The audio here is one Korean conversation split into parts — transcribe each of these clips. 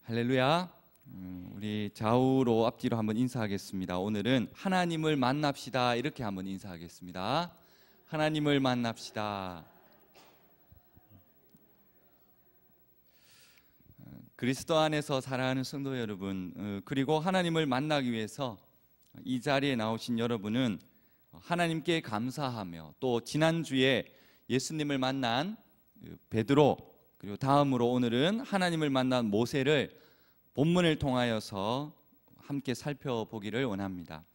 할렐루야. 우리 좌우로 앞뒤로 한번 인사하겠습니다. 오늘은 하나님을 만납시다 이렇게 한번 인사하겠습니다. 하나님을 만납시다. 그리스도 안에서 사랑하는 성도 여러분, 그리고 하나님을 만나기 위해서 이 자리에 나오신 여러분은 하나님께 감사하며, 또 지난주에 예수님을 만난 베드로, 그리고 다음으로 오늘은 하나님을 만난 모세를 본문을 통하여서 함께 살펴보기를 원합니다.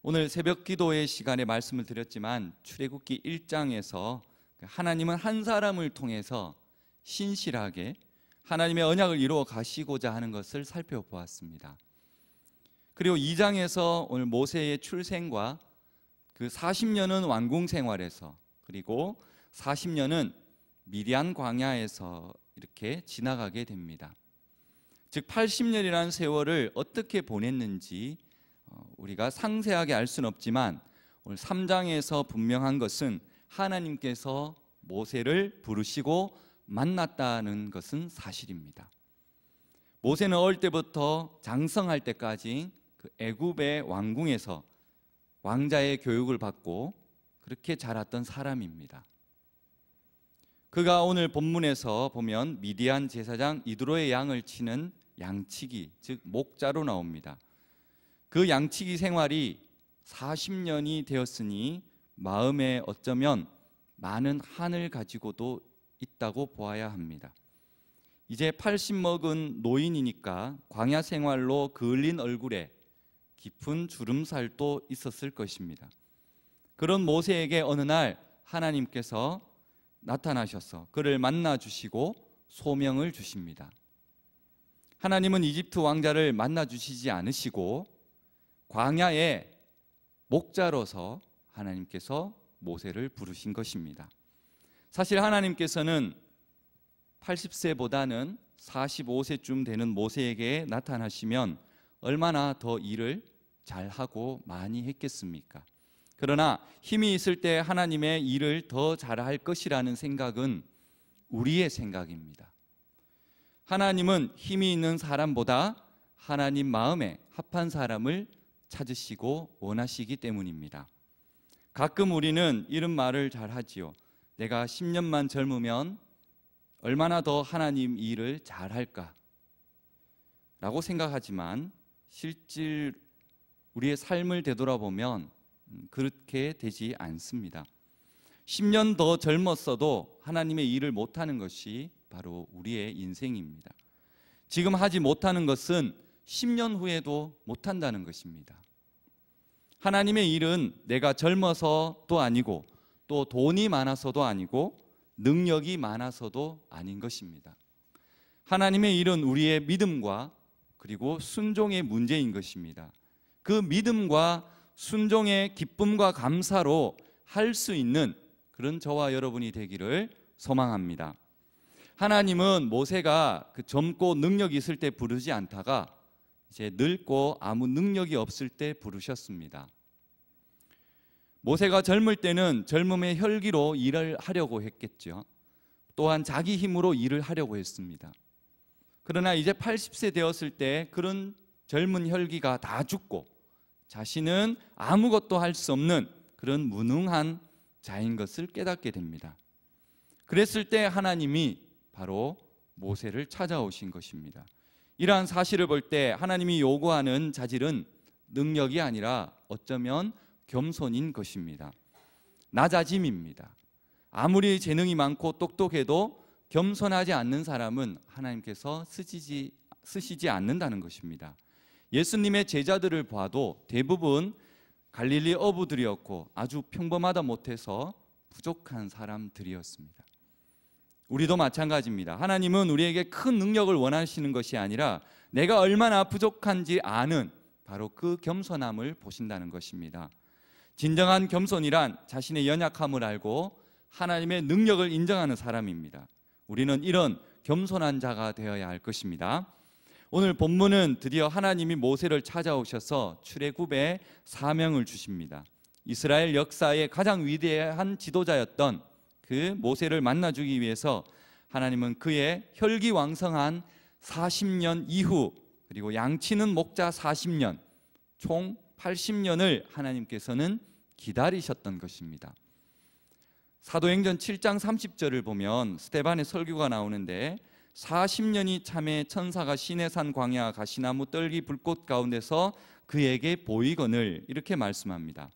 오늘 새벽 기도의 시간에 말씀을 드렸지만 출애굽기 1장에서 하나님은 한 사람을 통해서 신실하게 하나님의 언약을 이루어 가시고자 하는 것을 살펴보았습니다. 그리고 2장에서 오늘 모세의 출생과 그 40년은 왕궁 생활에서, 그리고 40년은 미디안 광야에서 이렇게 지나가게 됩니다. 즉 80년이라는 세월을 어떻게 보냈는지 우리가 상세하게 알 수는 없지만 오늘 3장에서 분명한 것은 하나님께서 모세를 부르시고 만났다는 것은 사실입니다. 모세는 어릴 때부터 장성할 때까지 그 애굽의 왕궁에서 왕자의 교육을 받고 그렇게 자랐던 사람입니다. 그가 오늘 본문에서 보면 미디안 제사장 이드로의 양을 치는 양치기, 즉 목자로 나옵니다. 그 양치기 생활이 40년이 되었으니 마음에 어쩌면 많은 한을 가지고도 있다고 보아야 합니다. 이제 80 먹은 노인이니까 광야 생활로 그을린 얼굴에 깊은 주름살도 있었을 것입니다. 그런 모세에게 어느 날 하나님께서 나타나셔서 그를 만나 주시고 소명을 주십니다. 하나님은 이집트 왕자를 만나 주시지 않으시고 광야의 목자로서 하나님께서 모세를 부르신 것입니다. 사실 하나님께서는 80세보다는 45세쯤 되는 모세에게 나타나시면 얼마나 더 일을 잘하고 많이 했겠습니까? 그러나 힘이 있을 때 하나님의 일을 더 잘할 것이라는 생각은 우리의 생각입니다. 하나님은 힘이 있는 사람보다 하나님 마음에 합한 사람을 찾으시고 원하시기 때문입니다. 가끔 우리는 이런 말을 잘 하지요. 내가 10년만 젊으면 얼마나 더 하나님 일을 잘할까 라고 생각하지만 실질 우리의 삶을 되돌아보면 그렇게 되지 않습니다. 10년 더 젊었어도 하나님의 일을 못하는 것이 바로 우리의 인생입니다. 지금 하지 못하는 것은 10년 후에도 못한다는 것입니다. 하나님의 일은 내가 젊어서도 아니고 또 돈이 많아서도 아니고 능력이 많아서도 아닌 것입니다. 하나님의 일은 우리의 믿음과 그리고 순종의 문제인 것입니다. 그 믿음과 순종의 기쁨과 감사로 할 수 있는 그런 저와 여러분이 되기를 소망합니다. 하나님은 모세가 그 젊고 능력이 있을 때 부르지 않다가 이제 늙고 아무 능력이 없을 때 부르셨습니다. 모세가 젊을 때는 젊음의 혈기로 일을 하려고 했겠죠. 또한 자기 힘으로 일을 하려고 했습니다. 그러나 이제 80세 되었을 때 그런 젊은 혈기가 다 죽고 자신은 아무것도 할 수 없는 그런 무능한 자인 것을 깨닫게 됩니다. 그랬을 때 하나님이 바로 모세를 찾아오신 것입니다. 이러한 사실을 볼 때 하나님이 요구하는 자질은 능력이 아니라 어쩌면 겸손인 것입니다. 낮아짐입니다. 아무리 재능이 많고 똑똑해도 겸손하지 않는 사람은 하나님께서 쓰시지 않는다는 것입니다. 예수님의 제자들을 봐도 대부분 갈릴리 어부들이었고 아주 평범하다 못해서 부족한 사람들이었습니다. 우리도 마찬가지입니다. 하나님은 우리에게 큰 능력을 원하시는 것이 아니라 내가 얼마나 부족한지 아는 바로 그 겸손함을 보신다는 것입니다. 진정한 겸손이란 자신의 연약함을 알고 하나님의 능력을 인정하는 사람입니다. 우리는 이런 겸손한 자가 되어야 할 것입니다. 오늘 본문은 드디어 하나님이 모세를 찾아오셔서 출애굽의 사명을 주십니다. 이스라엘 역사의 가장 위대한 지도자였던 그 모세를 만나주기 위해서 하나님은 그의 혈기왕성한 40년 이후, 그리고 양치는 목자 40년, 총 80년을 하나님께서는 기다리셨던 것입니다. 사도행전 7장 30절을 보면 스데반의 설교가 나오는데 40년이 참에 천사가 시내산 광야 가시나무 떨기 불꽃 가운데서 그에게 보이거늘, 이렇게 말씀합니다.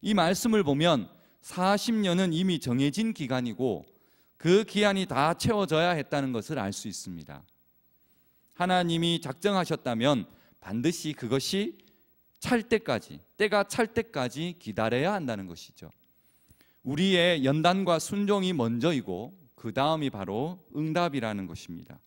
이 말씀을 보면 40년은 이미 정해진 기간이고 그 기한이 다 채워져야 했다는 것을 알 수 있습니다. 하나님이 작정하셨다면 반드시 그것이 찰 때까지, 때가 찰 때까지 기다려야 한다는 것이죠. 우리의 연단과 순종이 먼저이고 그 다음이 바로 응답이라는 것입니다.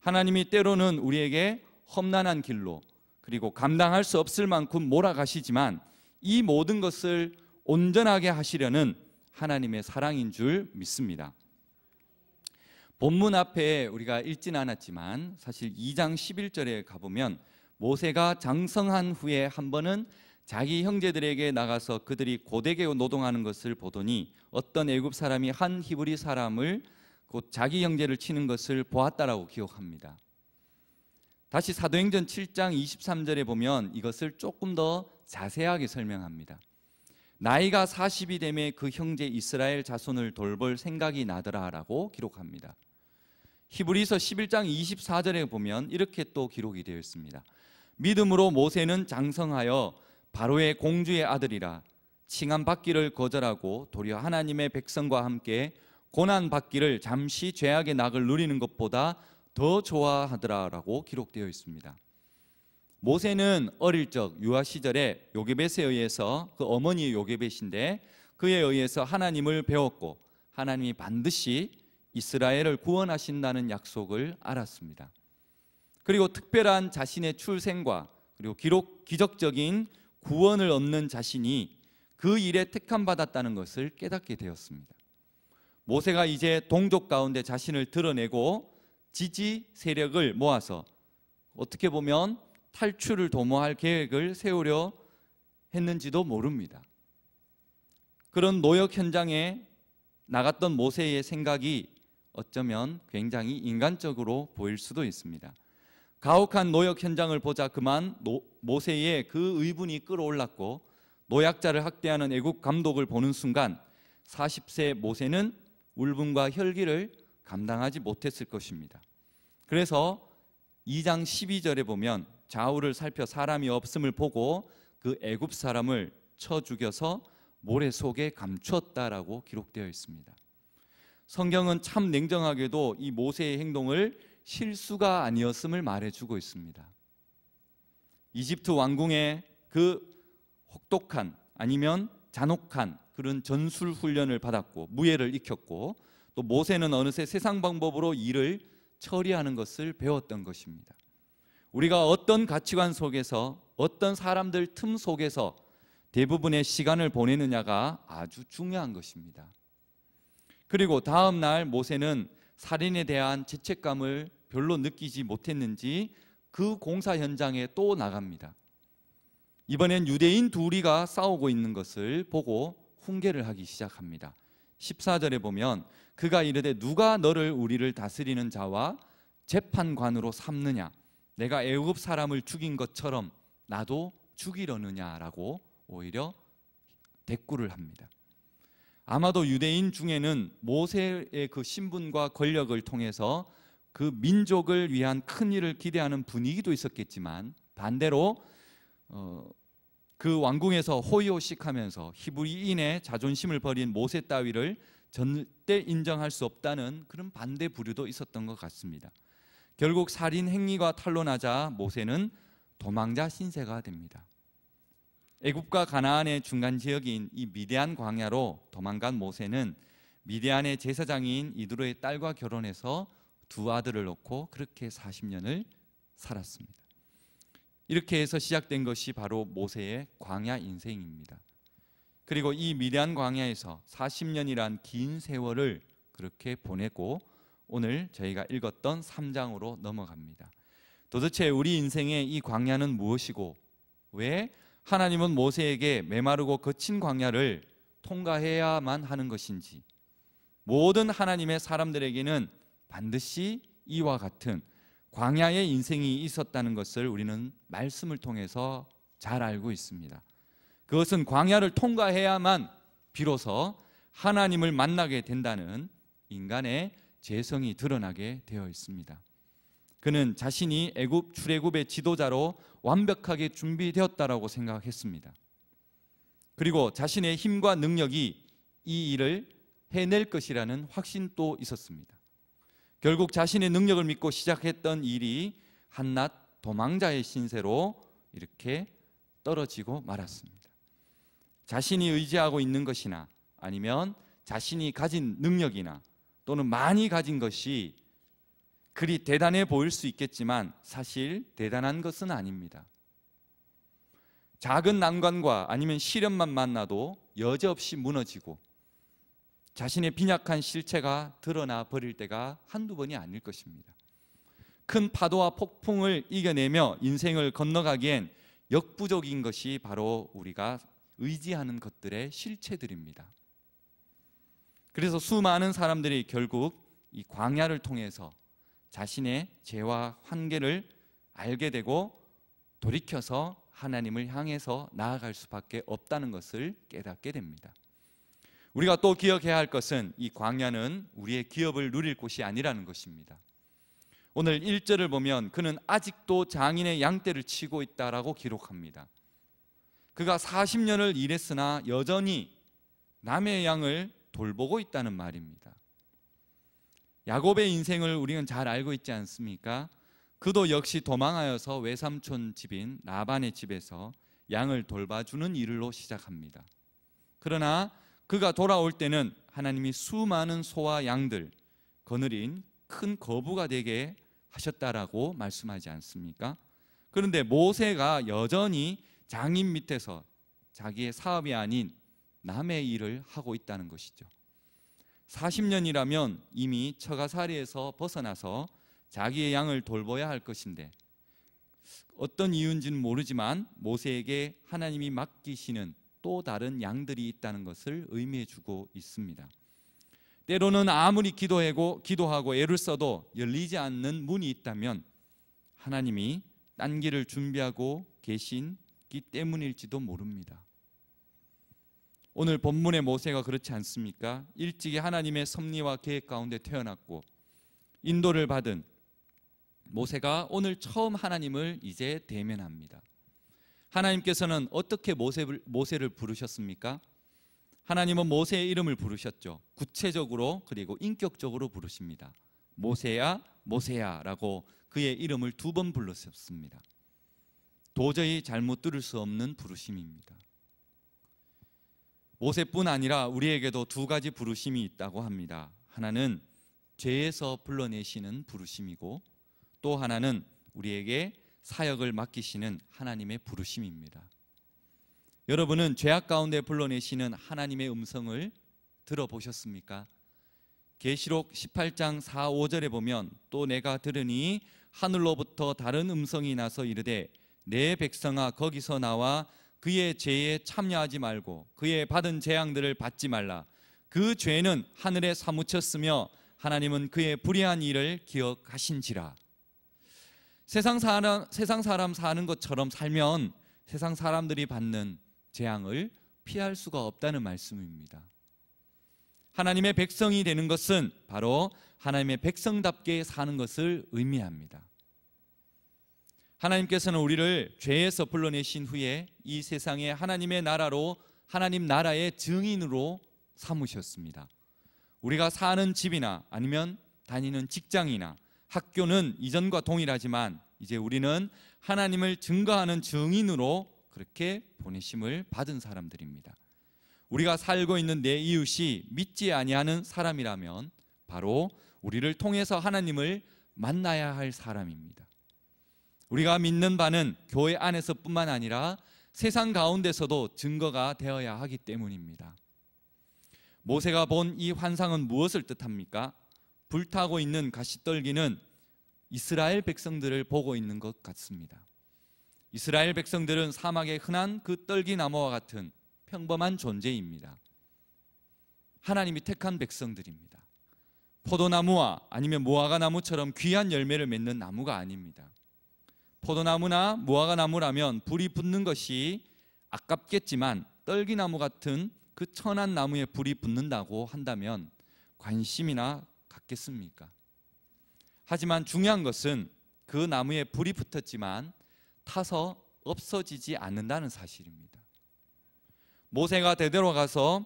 하나님이 때로는 우리에게 험난한 길로, 그리고 감당할 수 없을 만큼 몰아가시지만 이 모든 것을 온전하게 하시려는 하나님의 사랑인 줄 믿습니다. 본문 앞에 우리가 읽진 않았지만 사실 2장 11절에 가보면 모세가 장성한 후에 한 번은 자기 형제들에게 나가서 그들이 고되게 노동하는 것을 보더니 어떤 애굽 사람이 한 히브리 사람을, 곧 자기 형제를 치는 것을 보았다라고 기록합니다. 다시 사도행전 7장 23절에 보면 이것을 조금 더 자세하게 설명합니다. 나이가 40이 되매 그 형제 이스라엘 자손을 돌볼 생각이 나더라라고 기록합니다. 히브리서 11장 24절에 보면 이렇게 또 기록이 되어 있습니다. 믿음으로 모세는 장성하여 바로의 공주의 아들이라 칭함 받기를 거절하고 도리어 하나님의 백성과 함께 고난 받기를 잠시 죄악의 낙을 누리는 것보다 더 좋아하더라라고 기록되어 있습니다. 모세는 어릴 적 유아 시절에 요게벳에 의해서, 그 어머니 요게벳인데 그에 의해서 하나님을 배웠고 하나님이 반드시 이스라엘을 구원하신다는 약속을 알았습니다. 그리고 특별한 자신의 출생과 그리고 기적적인 구원을 얻는 자신이 그 일에 택함 받았다는 것을 깨닫게 되었습니다. 모세가 이제 동족 가운데 자신을 드러내고 지지 세력을 모아서 어떻게 보면 탈출을 도모할 계획을 세우려 했는지도 모릅니다. 그런 노역 현장에 나갔던 모세의 생각이 어쩌면 굉장히 인간적으로 보일 수도 있습니다. 가혹한 노역 현장을 보자 그만 모세의 그 의분이 끌어올랐고 노약자를 학대하는 애국 감독을 보는 순간 40세 모세는 울분과 혈기를 감당하지 못했을 것입니다. 그래서 2장 12절에 보면 좌우를 살펴 사람이 없음을 보고 그 애굽 사람을 쳐 죽여서 모래 속에 감추었다라고 기록되어 있습니다. 성경은 참 냉정하게도 이 모세의 행동을 실수가 아니었음을 말해주고 있습니다. 이집트 왕궁의 그 혹독한, 아니면 잔혹한 그런 전술 훈련을 받았고 무예를 익혔고, 또 모세는 어느새 세상 방법으로 일을 처리하는 것을 배웠던 것입니다. 우리가 어떤 가치관 속에서, 어떤 사람들 틈 속에서 대부분의 시간을 보내느냐가 아주 중요한 것입니다. 그리고 다음 날 모세는 살인에 대한 죄책감을 별로 느끼지 못했는지 그 공사 현장에 또 나갑니다. 이번엔 유대인 둘이가 싸우고 있는 것을 보고 훈계를 하기 시작합니다. 14절에 보면 그가 이르되 누가 너를 우리를 다스리는 자와 재판관으로 삼느냐, 내가 애굽 사람을 죽인 것처럼 나도 죽이려느냐라고 오히려 대꾸를 합니다. 아마도 유대인 중에는 모세의 그 신분과 권력을 통해서 그 민족을 위한 큰 일을 기대하는 분위기도 있었겠지만, 반대로 그 왕궁에서 호의호식하면서 히브리인의 자존심을 버린 모세 따위를 절대 인정할 수 없다는 그런 반대 부류도 있었던 것 같습니다. 결국 살인 행위가 탄로나자 모세는 도망자 신세가 됩니다. 애굽과 가나안의 중간 지역인 이 미디안 광야로 도망간 모세는 미디안의 제사장인 이드로의 딸과 결혼해서 두 아들을 놓고 그렇게 40년을 살았습니다. 이렇게 해서 시작된 것이 바로 모세의 광야 인생입니다. 그리고 이 미디안 광야에서 40년이란 긴 세월을 그렇게 보내고 오늘 저희가 읽었던 3장으로 넘어갑니다. 도대체 우리 인생의 이 광야는 무엇이고, 왜 하나님은 모세에게 메마르고 거친 광야를 통과해야만 하는 것인지, 모든 하나님의 사람들에게는 반드시 이와 같은 광야의 인생이 있었다는 것을 우리는 말씀을 통해서 잘 알고 있습니다. 그것은 광야를 통과해야만 비로소 하나님을 만나게 된다는 인간의 죄성이 드러나게 되어 있습니다. 그는 자신이 애굽 출애굽의 지도자로 완벽하게 준비되었다라고 생각했습니다. 그리고 자신의 힘과 능력이 이 일을 해낼 것이라는 확신도 있었습니다. 결국 자신의 능력을 믿고 시작했던 일이 한낱 도망자의 신세로 이렇게 떨어지고 말았습니다. 자신이 의지하고 있는 것이나 아니면 자신이 가진 능력이나 또는 많이 가진 것이 그리 대단해 보일 수 있겠지만 사실 대단한 것은 아닙니다. 작은 난관과 아니면 시련만 만나도 여지없이 무너지고 자신의 빈약한 실체가 드러나 버릴 때가 한두 번이 아닐 것입니다. 큰 파도와 폭풍을 이겨내며 인생을 건너가기엔 역부족인 것이 바로 우리가 의지하는 것들의 실체들입니다. 그래서 수많은 사람들이 결국 이 광야를 통해서 자신의 죄와 한계를 알게 되고 돌이켜서 하나님을 향해서 나아갈 수밖에 없다는 것을 깨닫게 됩니다. 우리가 또 기억해야 할 것은 이 광야는 우리의 기업을 누릴 곳이 아니라는 것입니다. 오늘 1절을 보면 그는 아직도 장인의 양떼를 치고 있다라고 기록합니다. 그가 40년을 일했으나 여전히 남의 양을 돌보고 있다는 말입니다. 야곱의 인생을 우리는 잘 알고 있지 않습니까? 그도 역시 도망하여서 외삼촌 집인 라반의 집에서 양을 돌봐주는 일로 시작합니다. 그러나 그가 돌아올 때는 하나님이 수많은 소와 양들 거느린 큰 거부가 되게 하셨다라고 말씀하지 않습니까? 그런데 모세가 여전히 장인 밑에서 자기의 사업이 아닌 남의 일을 하고 있다는 것이죠. 40년이라면 이미 처가살이에서 벗어나서 자기의 양을 돌봐야 할 것인데 어떤 이유인지는 모르지만 모세에게 하나님이 맡기시는 또 다른 양들이 있다는 것을 의미해 주고 있습니다. 때로는 아무리 기도하고 애를 써도 열리지 않는 문이 있다면 하나님이 딴 길을 준비하고 계시기 때문일지도 모릅니다. 오늘 본문의 모세가 그렇지 않습니까? 일찍이 하나님의 섭리와 계획 가운데 태어났고 인도를 받은 모세가 오늘 처음 하나님을 이제 대면합니다. 하나님께서는 어떻게 모세를 부르셨습니까? 하나님은 모세의 이름을 부르셨죠. 구체적으로 그리고 인격적으로 부르십니다. 모세야 모세야 라고 그의 이름을 2번 불렀습니다. 도저히 잘못 들을 수 없는 부르심입니다. 모세뿐 아니라 우리에게도 2가지 부르심이 있다고 합니다. 하나는 죄에서 불러내시는 부르심이고 또 하나는 우리에게 사역을 맡기시는 하나님의 부르심입니다. 여러분은 죄악 가운데 불러내시는 하나님의 음성을 들어보셨습니까? 계시록 18장 4, 5절에 보면 또 내가 들으니 하늘로부터 다른 음성이 나서 이르되 내 백성아 거기서 나와 그의 죄에 참여하지 말고 그의 받은 재앙들을 받지 말라. 그 죄는 하늘에 사무쳤으며 하나님은 그의 불의한 일을 기억하신지라. 세상 사람 사는 것처럼 살면 세상 사람들이 받는 재앙을 피할 수가 없다는 말씀입니다. 하나님의 백성이 되는 것은 바로 하나님의 백성답게 사는 것을 의미합니다. 하나님께서는 우리를 죄에서 불러내신 후에 이 세상에 하나님의 나라로 하나님 나라의 증인으로 삼으셨습니다. 우리가 사는 집이나 아니면 다니는 직장이나 학교는 이전과 동일하지만 이제 우리는 하나님을 증거하는 증인으로 그렇게 보내심을 받은 사람들입니다. 우리가 살고 있는 내 이웃이 믿지 아니하는 사람이라면 바로 우리를 통해서 하나님을 만나야 할 사람입니다. 우리가 믿는 바는 교회 안에서뿐만 아니라 세상 가운데서도 증거가 되어야 하기 때문입니다. 모세가 본 이 환상은 무엇을 뜻합니까? 불타고 있는 가시떨기는 이스라엘 백성들을 보고 있는 것 같습니다. 이스라엘 백성들은 사막에 흔한 그 떨기나무와 같은 평범한 존재입니다. 하나님이 택한 백성들입니다. 포도나무와 아니면 무화과 나무처럼 귀한 열매를 맺는 나무가 아닙니다. 포도나무나 무화과 나무라면 불이 붙는 것이 아깝겠지만 떨기나무 같은 그 천한 나무에 불이 붙는다고 한다면 관심이나 갖겠습니까? 하지만 중요한 것은 그 나무에 불이 붙었지만 타서 없어지지 않는다는 사실입니다. 모세가 되돌아가서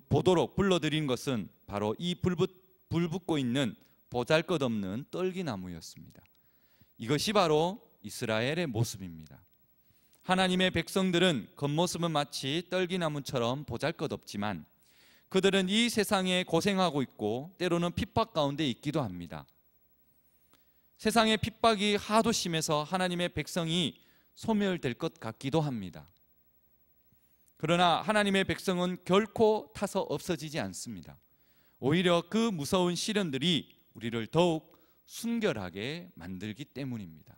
보도록 불러들인 것은 바로 이 불 붙고 있는 보잘것없는 떨기나무였습니다. 이것이 바로 이스라엘의 모습입니다. 하나님의 백성들은 겉모습은 마치 떨기나무처럼 보잘것없지만 그들은 이 세상에 고생하고 있고 때로는 핍박 가운데 있기도 합니다. 세상의 핍박이 하도 심해서 하나님의 백성이 소멸될 것 같기도 합니다. 그러나 하나님의 백성은 결코 타서 없어지지 않습니다. 오히려 그 무서운 시련들이 우리를 더욱 순결하게 만들기 때문입니다.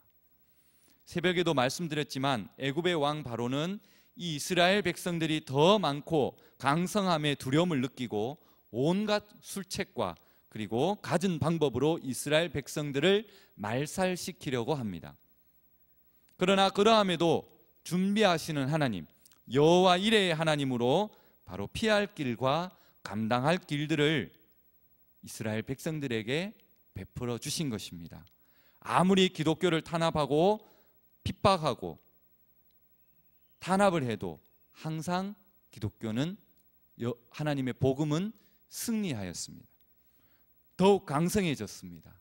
새벽에도 말씀드렸지만 애굽의 왕 바로는 이 이스라엘 백성들이 더 많고 강성함에 두려움을 느끼고 온갖 술책과 그리고 갖은 방법으로 이스라엘 백성들을 말살시키려고 합니다. 그러나 그러함에도 준비하시는 하나님, 여호와 이레의 하나님으로 바로 피할 길과 감당할 길들을 이스라엘 백성들에게 베풀어 주신 것입니다. 아무리 기독교를 탄압하고 핍박하고 탄압을 해도 항상 기독교는 하나님의 복음은 승리하였습니다. 더욱 강성해졌습니다.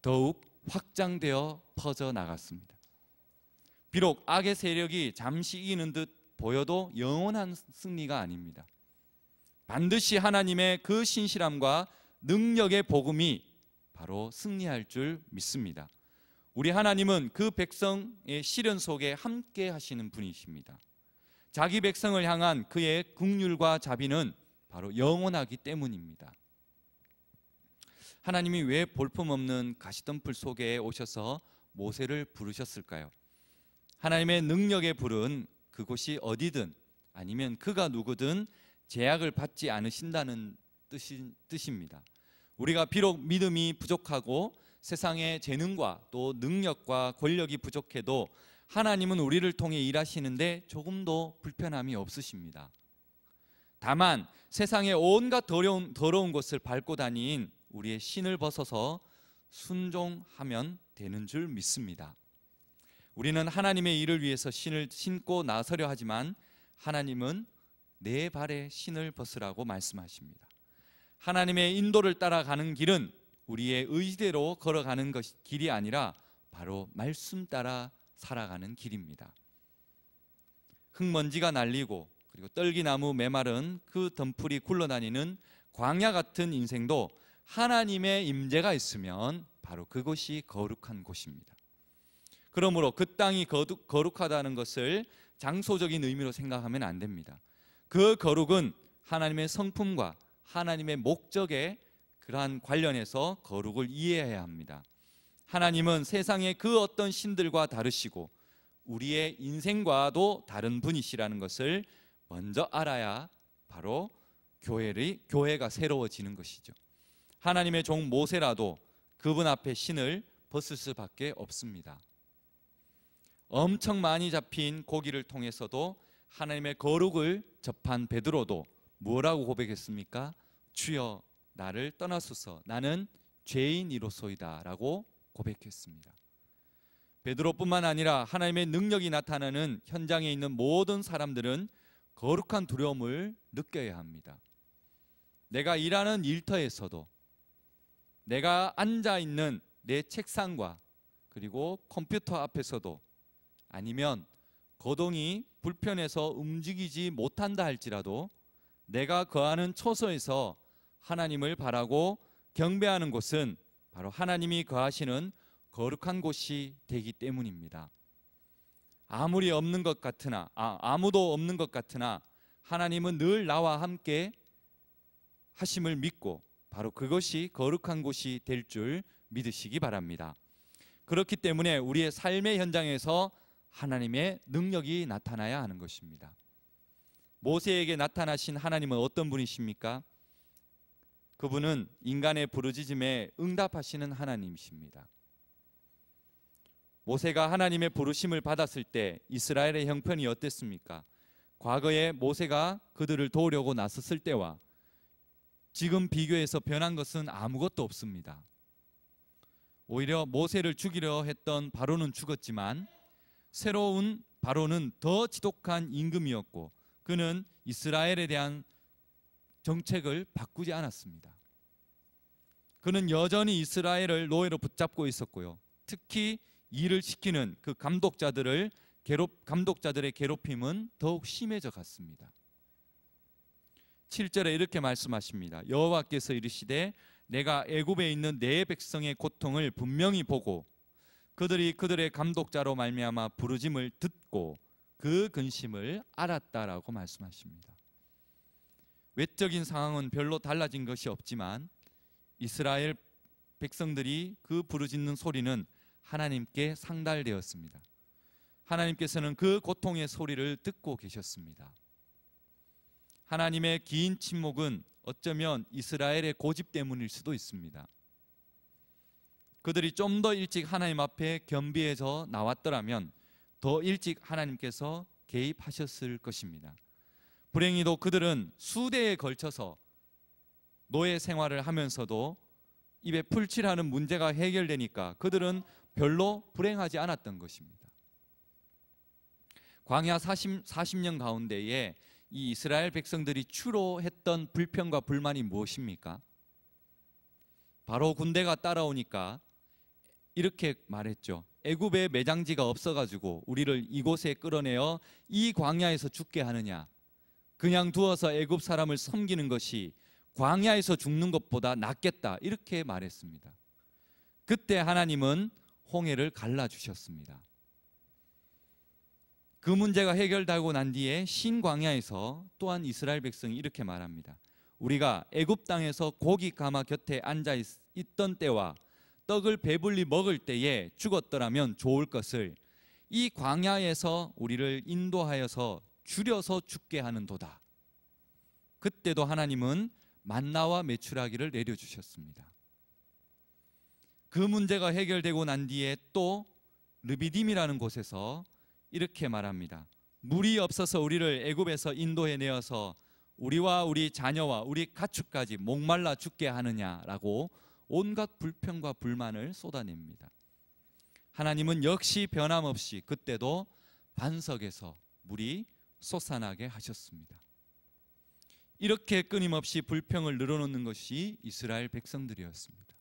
더욱 확장되어 퍼져나갔습니다. 비록 악의 세력이 잠시 이기는 듯 보여도 영원한 승리가 아닙니다. 반드시 하나님의 그 신실함과 능력의 복음이 바로 승리할 줄 믿습니다. 우리 하나님은 그 백성의 시련 속에 함께 하시는 분이십니다. 자기 백성을 향한 그의 긍휼과 자비는 바로 영원하기 때문입니다. 하나님이 왜 볼품없는 가시덤불 속에 오셔서 모세를 부르셨을까요? 하나님의 능력의 불은 그곳이 어디든 아니면 그가 누구든 제약을 받지 않으신다는 뜻입니다. 우리가 비록 믿음이 부족하고 세상의 재능과 또 능력과 권력이 부족해도 하나님은 우리를 통해 일하시는데 조금도 불편함이 없으십니다. 다만 세상의 온갖 더러운 것을 밟고 다닌 우리의 신을 벗어서 순종하면 되는 줄 믿습니다. 우리는 하나님의 일을 위해서 신을 신고 나서려 하지만 하나님은 내 발에 신을 벗으라고 말씀하십니다. 하나님의 인도를 따라가는 길은 우리의 의지대로 걸어가는 길이 아니라 바로 말씀 따라 살아가는 길입니다. 흙먼지가 날리고 그리고 떨기나무 메마른 그 덤풀이 굴러다니는 광야 같은 인생도 하나님의 임재가 있으면 바로 그곳이 거룩한 곳입니다. 그러므로 그 땅이 거룩하다는 것을 장소적인 의미로 생각하면 안 됩니다. 그 거룩은 하나님의 성품과 하나님의 목적에 그러한 관련해서 거룩을 이해해야 합니다. 하나님은 세상의 그 어떤 신들과 다르시고 우리의 인생과도 다른 분이시라는 것을 먼저 알아야 바로 교회가 새로워지는 것이죠. 하나님의 종 모세라도 그분 앞에 신을 벗을 수밖에 없습니다. 엄청 많이 잡힌 고기를 통해서도 하나님의 거룩을 접한 베드로도 뭐라고 고백했습니까? 주여 나를 떠나소서 나는 죄인이로소이다 라고 고백했습니다. 베드로뿐만 아니라 하나님의 능력이 나타나는 현장에 있는 모든 사람들은 거룩한 두려움을 느껴야 합니다. 내가 일하는 일터에서도 내가 앉아있는 내 책상과 그리고 컴퓨터 앞에서도 아니면 거동이 불편해서 움직이지 못한다 할지라도 내가 거하는 처소에서 하나님을 바라고 경배하는 곳은 바로 하나님이 거하시는 거룩한 곳이 되기 때문입니다. 아무도 없는 것 같으나 하나님은 늘 나와 함께 하심을 믿고 바로 그것이 거룩한 곳이 될 줄 믿으시기 바랍니다. 그렇기 때문에 우리의 삶의 현장에서 하나님의 능력이 나타나야 하는 것입니다. 모세에게 나타나신 하나님은 어떤 분이십니까? 그분은 인간의 부르짖음에 응답하시는 하나님이십니다. 모세가 하나님의 부르심을 받았을 때 이스라엘의 형편이 어땠습니까? 과거에 모세가 그들을 도우려고 나섰을 때와 지금 비교해서 변한 것은 아무것도 없습니다. 오히려 모세를 죽이려 했던 바로는 죽었지만 새로운 바로는 더 지독한 임금이었고 그는 이스라엘에 대한 정책을 바꾸지 않았습니다. 그는 여전히 이스라엘을 노예로 붙잡고 있었고요. 특히 일을 시키는 그 감독자들의 괴롭힘은 더욱 심해져 갔습니다. 7절에 이렇게 말씀하십니다. 여호와께서 이르시되 내가 애굽에 있는 내 백성의 고통을 분명히 보고 그들이 그들의 감독자로 말미암아 부르짐을 듣고 그 근심을 알았다라고 말씀하십니다. 외적인 상황은 별로 달라진 것이 없지만 이스라엘 백성들이 그 부르짖는 소리는 하나님께 상달되었습니다. 하나님께서는 그 고통의 소리를 듣고 계셨습니다. 하나님의 긴 침묵은 어쩌면 이스라엘의 고집 때문일 수도 있습니다. 그들이 좀 더 일찍 하나님 앞에 겸비해서 나왔더라면 더 일찍 하나님께서 개입하셨을 것입니다. 불행히도 그들은 수대에 걸쳐서 노예 생활을 하면서도 입에 풀칠하는 문제가 해결되니까 그들은 별로 불행하지 않았던 것입니다. 광야 40년 가운데에 이 이스라엘 백성들이 주로 했던 불평과 불만이 무엇입니까? 바로 군대가 따라오니까 이렇게 말했죠. 애굽에 매장지가 없어가지고 우리를 이곳에 끌어내어 이 광야에서 죽게 하느냐? 그냥 두어서 애굽 사람을 섬기는 것이 광야에서 죽는 것보다 낫겠다, 이렇게 말했습니다. 그때 하나님은 홍해를 갈라주셨습니다. 그 문제가 해결되고 난 뒤에 신광야에서 또한 이스라엘 백성이 이렇게 말합니다. 우리가 애굽 땅에서 고기 가마 곁에 앉아 있던 때와 떡을 배불리 먹을 때에 죽었더라면 좋을 것을 이 광야에서 우리를 인도하여서 줄여서 죽게 하는도다. 그때도 하나님은 만나와 메추라기를 내려주셨습니다. 그 문제가 해결되고 난 뒤에 또 르비딤이라는 곳에서 이렇게 말합니다. 물이 없어서 우리를 애굽에서 인도해 내어서 우리와 우리 자녀와 우리 가축까지 목말라 죽게 하느냐라고 온갖 불평과 불만을 쏟아냅니다. 하나님은 역시 변함없이 그때도 반석에서 물이 솟아나게 하셨습니다. 이렇게 끊임없이 불평을 늘어놓는 것이 이스라엘 백성들이었습니다.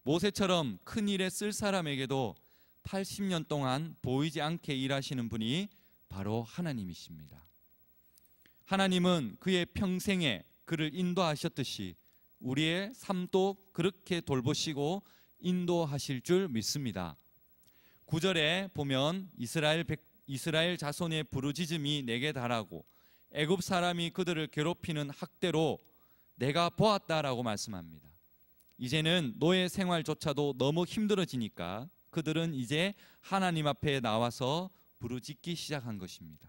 모세처럼 큰 일에 쓸 사람에게도 80년 동안 보이지 않게 일하시는 분이 바로 하나님이십니다. 하나님은 그의 평생에 그를 인도하셨듯이 우리의 삶도 그렇게 돌보시고 인도하실 줄 믿습니다. 9절에 보면 이스라엘 자손의 부르짖음이 내게 달하고 애굽 사람이 그들을 괴롭히는 학대로 내가 보았다라고 말씀합니다. 이제는 노예 생활조차도 너무 힘들어지니까 그들은 이제 하나님 앞에 나와서 부르짖기 시작한 것입니다.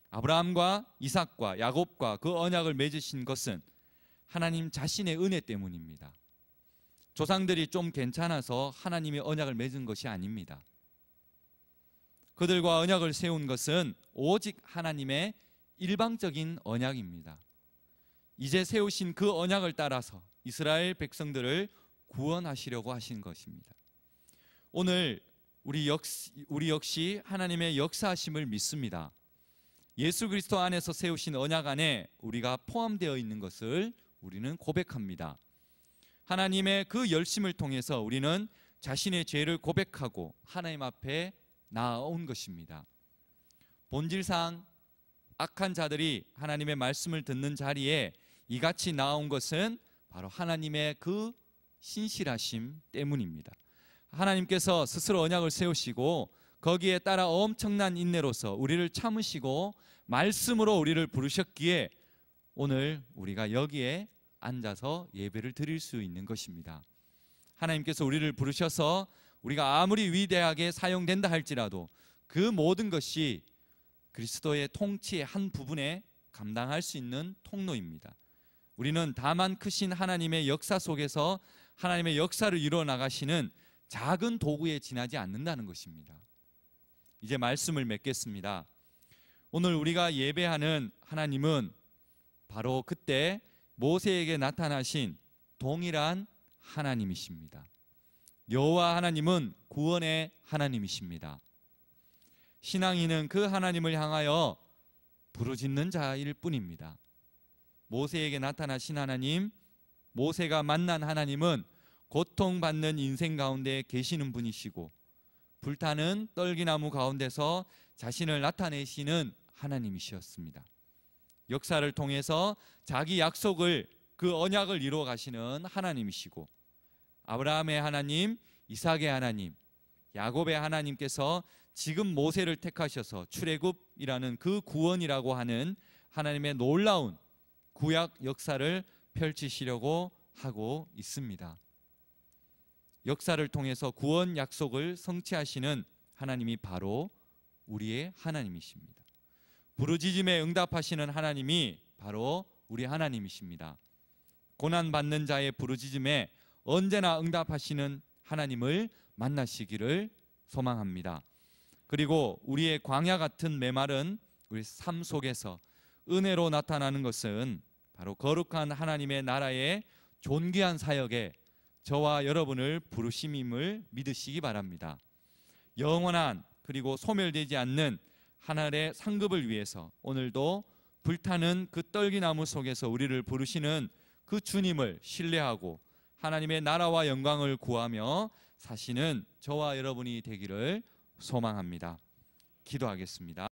아브라함과 이삭과 야곱과 그 언약을 맺으신 것은 하나님 자신의 은혜 때문입니다. 조상들이 좀 괜찮아서 하나님의 언약을 맺은 것이 아닙니다. 그들과 언약을 세운 것은 오직 하나님의 일방적인 언약입니다. 이제 세우신 그 언약을 따라서 이스라엘 백성들을 구원하시려고 하신 것입니다. 오늘 우리 역시 하나님의 역사하심을 믿습니다. 예수 그리스도 안에서 세우신 언약 안에 우리가 포함되어 있는 것을 우리는 고백합니다. 하나님의 그 열심을 통해서 우리는 자신의 죄를 고백하고 하나님 앞에 나아온 것입니다. 본질상 악한 자들이 하나님의 말씀을 듣는 자리에 이같이 나온 것은 바로 하나님의 그 신실하심 때문입니다. 하나님께서 스스로 언약을 세우시고 거기에 따라 엄청난 인내로서 우리를 참으시고 말씀으로 우리를 부르셨기에 오늘 우리가 여기에 앉아서 예배를 드릴 수 있는 것입니다. 하나님께서 우리를 부르셔서 우리가 아무리 위대하게 사용된다 할지라도 그 모든 것이 그리스도의 통치의 한 부분에 감당할 수 있는 통로입니다. 우리는 다만 크신 하나님의 역사 속에서 하나님의 역사를 이루어 나가시는 작은 도구에 지나지 않는다는 것입니다. 이제 말씀을 맺겠습니다. 오늘 우리가 예배하는 하나님은 바로 그때 모세에게 나타나신 동일한 하나님이십니다. 여호와 하나님은 구원의 하나님이십니다. 신앙인은 그 하나님을 향하여 부르짖는 자일 뿐입니다. 모세에게 나타나신 하나님, 모세가 만난 하나님은 고통받는 인생 가운데 계시는 분이시고 불타는 떨기나무 가운데서 자신을 나타내시는 하나님이셨습니다. 역사를 통해서 자기 약속을, 그 언약을 이루어 가시는 하나님이시고 아브라함의 하나님, 이삭의 하나님, 야곱의 하나님께서 지금 모세를 택하셔서 출애굽이라는 그 구원이라고 하는 하나님의 놀라운 구약 역사를 펼치시려고 하고 있습니다. 역사를 통해서 구원 약속을 성취하시는 하나님이 바로 우리의 하나님이십니다. 부르짖음에 응답하시는 하나님이 바로 우리 하나님이십니다. 고난받는 자의 부르짖음에 언제나 응답하시는 하나님을 만나시기를 소망합니다. 그리고 우리의 광야 같은 메마른 우리 삶 속에서 은혜로 나타나는 것은 바로 거룩한 하나님의 나라의 존귀한 사역에 저와 여러분을 부르심임을 믿으시기 바랍니다. 영원한 그리고 소멸되지 않는 하늘의 상급을 위해서 오늘도 불타는 그 떨기나무 속에서 우리를 부르시는 그 주님을 신뢰하고 하나님의 나라와 영광을 구하며 사시는 저와 여러분이 되기를 소망합니다. 기도하겠습니다.